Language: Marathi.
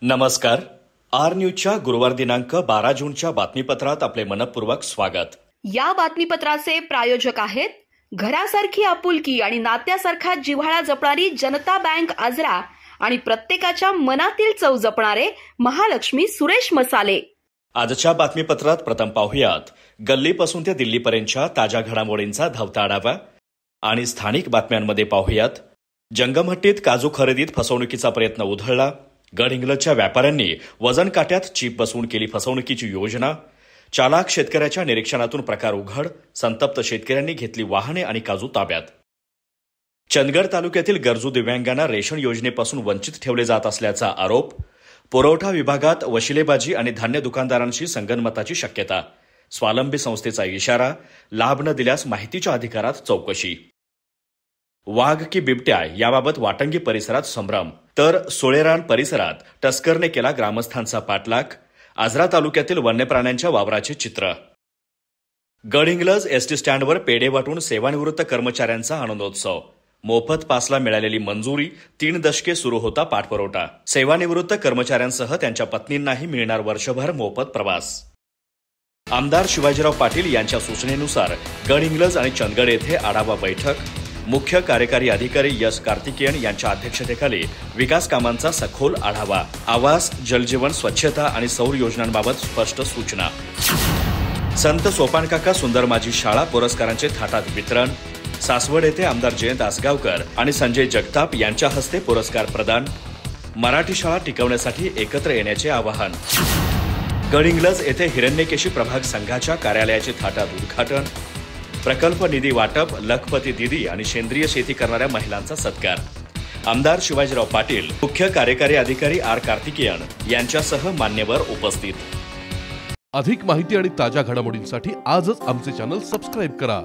नमस्कार. आर न्यूजच्या गुरुवार दिनांक 12 जूनच्या बातमीपत्रात आपले मनपूर्वक स्वागत. या बातमीपत्राचे प्रायोजक आहेत घरासारखी आपुलकी आणि नात्यासारखा जिव्हाळा जपणारी जनता बँक आजरा आणि प्रत्येकाच्या मनातील चव जपणारे महालक्ष्मी सुरेश मसाले. आजच्या बातमीपत्रात प्रथम पाहुयात गल्लीपासून ते दिल्लीपर्यंतच्या ताज्या घडामोडींचा धावता आढावा आणि स्थानिक बातम्यांमध्ये पाहुयात जंगमहट्टीत काजू खरेदीत फसवणुकीचा प्रयत्न उधळला. गडहिंग्लजच्या व्यापाऱ्यांनी वजन काट्यात चीप बसवून केली फसवणुकीची योजना. चालाक शेतकऱ्याच्या निरीक्षणातून प्रकार उघड. संतप्त शेतकऱ्यांनी घेतली वाहने आणि काजू ताब्यात. चंदगड तालुक्यातील गरजू दिव्यांगांना रेशन योजनेपासून वंचित ठेवले जात असल्याचा आरोप. पुरवठा विभागात वशिलेबाजी आणि धान्य दुकानदारांशी संगनमताची शक्यता. स्वावलंबी संस्थेचा इशारा. लाभ न दिल्यास माहितीच्या अधिकारात चौकशी. वाघ की बिबट्या याबाबत वाटंगी परिसरात संभ्रम. तर सोळेरान परिसरात टस्करने केला ग्रामस्थांचा पाठलाग. आजरा तालुक्यातील वन्यप्राण्यांच्या वावराचे चित्र. गडहिंग्लज एसटी स्टँडवर पेढे वाटून सेवानिवृत्त कर्मचाऱ्यांचा आनंदोत्सव. मोफत पासला मिळालेली मंजुरी. 3 दशके सुरू होता पाठपुरवठा. सेवानिवृत्त कर्मचाऱ्यांसह त्यांच्या पत्नींनाही मिळणार वर्षभर मोफत प्रवास. आमदार शिवाजीराव पाटील यांच्या सूचनेनुसार गडहिंग्लज आणि चंदगड येथे आढावा बैठक. मुख्य कार्यकारी अधिकारी यश कार्तिकेयन यांच्या अध्यक्षतेखाली विकास कामांचा सखोल आढावा. आवास, जलजीवन, स्वच्छता आणि सौर योजनांबाबत स्पष्ट सूचना. संत सोपानकाका सुंदर माझी शाळा पुरस्कारांचे थाटात वितरण. सासवड येथे आमदार जयंत आसगावकर आणि संजय जगताप यांच्या हस्ते पुरस्कार प्रदान. मराठी शाळा टिकवण्यासाठी एकत्र येण्याचे आवाहन. गडहिंग्लज येथे हिरण्यकेशी प्रभाग संघाच्या कार्यालयाचे थाटात उद्घाटन. प्रकल्प निधी वाटप. लखपती दिदी आणि सेंद्रिय शेती करणाऱ्या महिलांचा सत्कार. आमदार शिवाजीराव पाटील, मुख्य कार्यकारी अधिकारी आर कार्तिकेयन यांच्यासह मान्यवर उपस्थित. अधिक माहिती आणि ताज्या घडामोडींसाठी आजच आमचे चॅनल सबस्क्राईब करा.